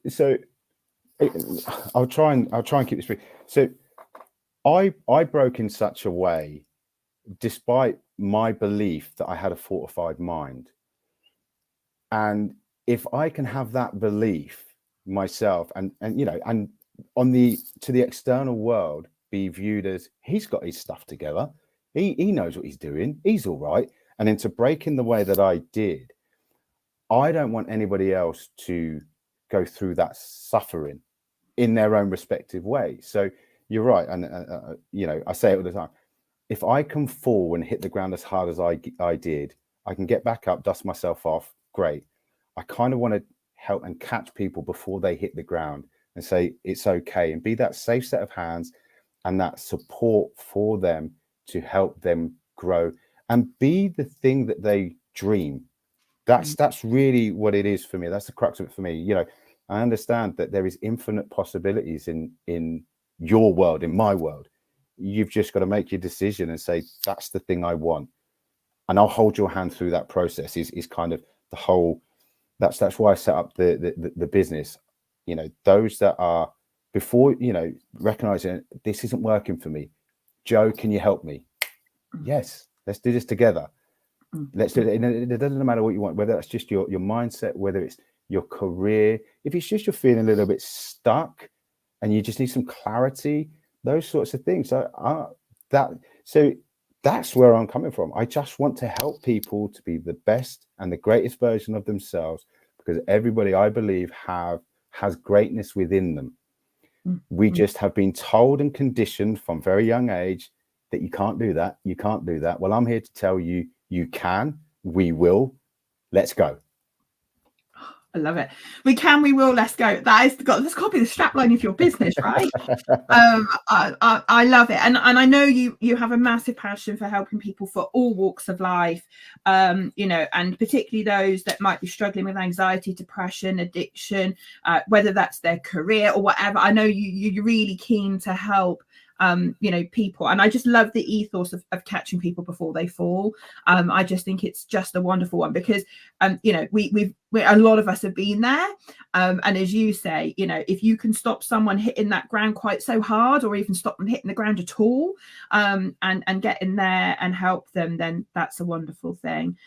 So I'll try and keep this brief. So I broke in such a way, despite my belief that I had a fortified mind. And if I can have that belief myself, and on to the external world be viewed as he's got his stuff together, he knows what he's doing, he's all right, and then to break in the way that I did, I don't want anybody else to go through that suffering in their own respective way. So you're right, and I say it all the time. If I can fall and hit the ground as hard as I did, I can get back up, dust myself off. Great. I kind of want to help and catch people before they hit the ground and say it's okay, and be that safe set of hands and that support for them to help them grow and be the thing that they dream. That's really what it is for me. That's the crux of it for me. I understand that there is infinite possibilities in your world, in my world. You've just got to make your decision and say, that's the thing I want. And I'll hold your hand through that process is kind of the whole, that's why I set up the business. Those that are before, recognizing this isn't working for me. Joe, can you help me? Yes, let's do this together. Let's do it. It doesn't matter what you want, whether that's just your mindset, whether it's your career, if it's just you're feeling a little bit stuck and you just need some clarity, those sorts of things. So that's where I'm coming from. I just want to help people to be the best and the greatest version of themselves, because everybody, I believe, has greatness within them. We just have been told and conditioned from very young age that you can't do that. You can't do that. Well, I'm here to tell you, you can, we will. Let's go. I love it. We can, we will, let's go. That's got to be the strapline of your business, right? I love it. And I know you have a massive passion for helping people for all walks of life, and particularly those that might be struggling with anxiety, depression, addiction, whether that's their career or whatever. I know you're really keen to help people, and I just love the ethos of catching people before they fall. I just think it's just a wonderful one, because we've a lot of us have been there, and as you say, if you can stop someone hitting that ground quite so hard, or even stop them hitting the ground at all, and get in there and help them, then that's a wonderful thing.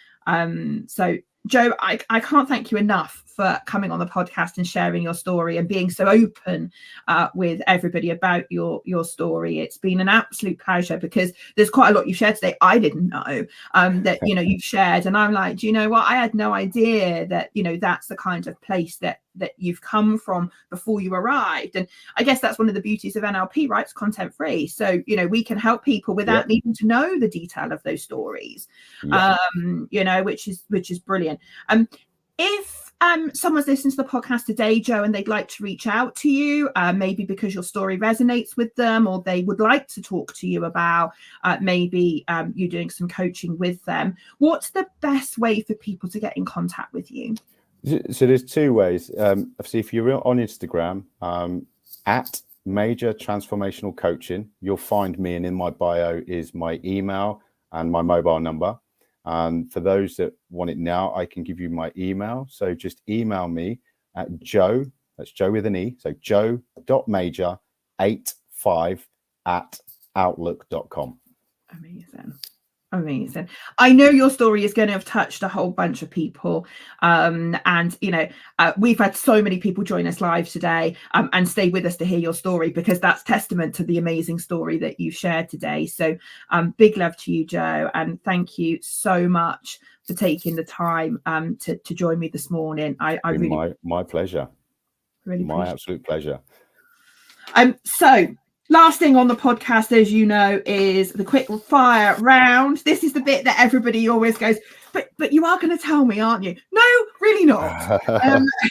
So Joe, I can't thank you enough for coming on the podcast and sharing your story and being so open with everybody about your story. It's been an absolute pleasure, because there's quite a lot you shared today I didn't know that you've shared, and I'm like, do you know what? I had no idea that that's the kind of place that you've come from before you arrived. And I guess that's one of the beauties of NLP, right? It's content free, so we can help people without needing to know the detail of those stories, which is brilliant. If someone's listening to the podcast today, Joe, and they'd like to reach out to you, maybe because your story resonates with them, or they would like to talk to you about maybe you doing some coaching with them, what's the best way for people to get in contact with you? So there's two ways. Obviously, if you're on Instagram, at Major Transformational Coaching, you'll find me, and in my bio is my email and my mobile number. For those that want it now, I can give you my email. So just email me at Joe, that's Joe with an E, so joe.major85@outlook.com. Amazing. I know your story is going to have touched a whole bunch of people. And, you know, we've had so many people join us live today and stay with us to hear your story, because that's testament to the amazing story that you shared today. So big love to you, Joe. And thank you so much for taking the time to join me this morning. I really, my pleasure. Really my absolute pleasure. So last thing on the podcast, as you know, is the quick fire round. This is the bit that everybody always goes, but you are going to tell me, aren't you? No, really not.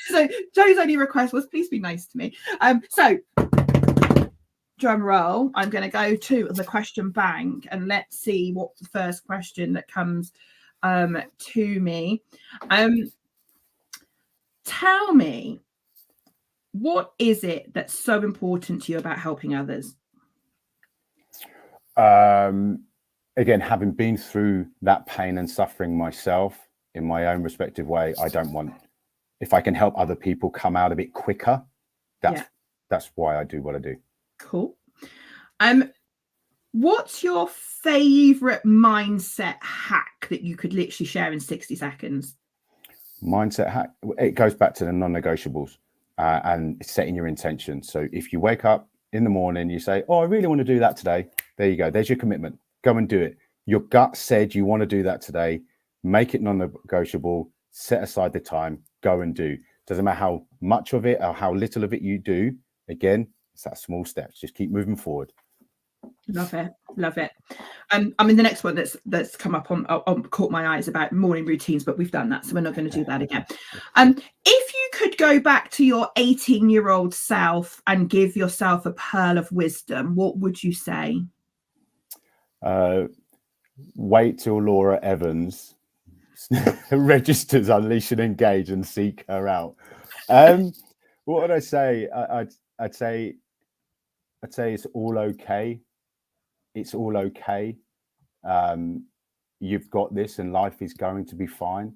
So Joe's only request was, please be nice to me. So drum roll, I'm going to go to the question bank and let's see what the first question that comes to me. Tell me, what is it that's so important to you about helping others? Again, having been through that pain and suffering myself in my own respective way, I don't want, if I can help other people come out of it quicker, that's why I do what I do. Cool. What's your favorite mindset hack that you could literally share in 60 seconds? Mindset hack, it goes back to the non-negotiables. And setting your intention. So if you wake up in the morning, you say, oh, I really want to do that today. There you go. There's your commitment. Go and do it. Your gut said you want to do that today. Make it non-negotiable. Set aside the time. Go and do. Doesn't matter how much of it or how little of it you do. Again, it's that small steps. Just keep moving forward. Love it. Love it. I mean, the next one that's come up on caught my eyes about morning routines, but we've done that, so we're not going to do that again. If you could go back to your 18-year-old self and give yourself a pearl of wisdom, what would you say? Wait till Laura Evans registers Unleash and Engage and seek her out. What would I say? I'd say it's all okay. It's all okay. You've got this, and life is going to be fine.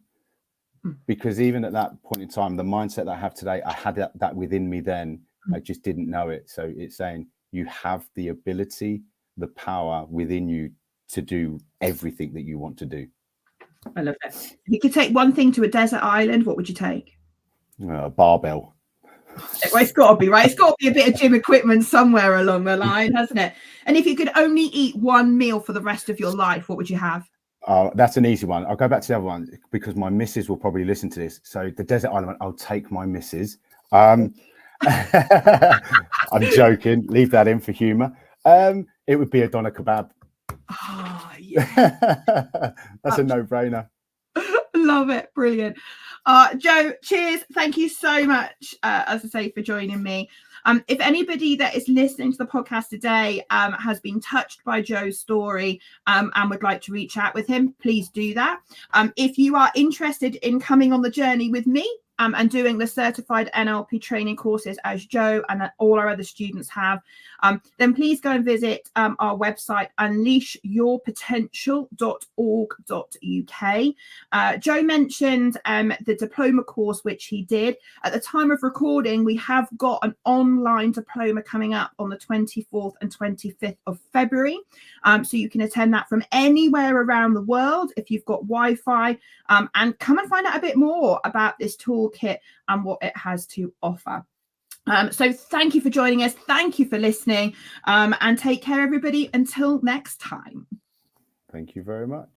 Because even at that point in time, the mindset that I have today, I had that within me then. I just didn't know it. So it's saying you have the ability, the power within you to do everything that you want to do. I love it. If you could take one thing to a desert island, what would you take? A barbell. Well, it's got to be, right? It's got to be a bit of gym equipment somewhere along the line, hasn't it? And if you could only eat one meal for the rest of your life, what would you have? That's an easy one. I'll go back to the other one because my missus will probably listen to this. So the desert island, I'll take my missus. I'm joking. Leave that in for humor. It would be a doner kebab. Oh, yeah. That's a no-brainer. Love it. Brilliant. Joe, cheers. Thank you so much, as I say, for joining me. If anybody that is listening to the podcast today has been touched by Joe's story and would like to reach out with him, please do that. If you are interested in coming on the journey with me and doing the certified NLP training courses as Joe and all our other students have, then please go and visit our website, unleashyourpotential.org.uk. Joe mentioned the diploma course, which he did. At the time of recording, we have got an online diploma coming up on the 24th and 25th of February. So you can attend that from anywhere around the world if you've got Wi-Fi, and come and find out a bit more about this toolkit and what it has to offer. So thank you for joining us. Thank you for listening, and take care, everybody. Until next time. Thank you very much.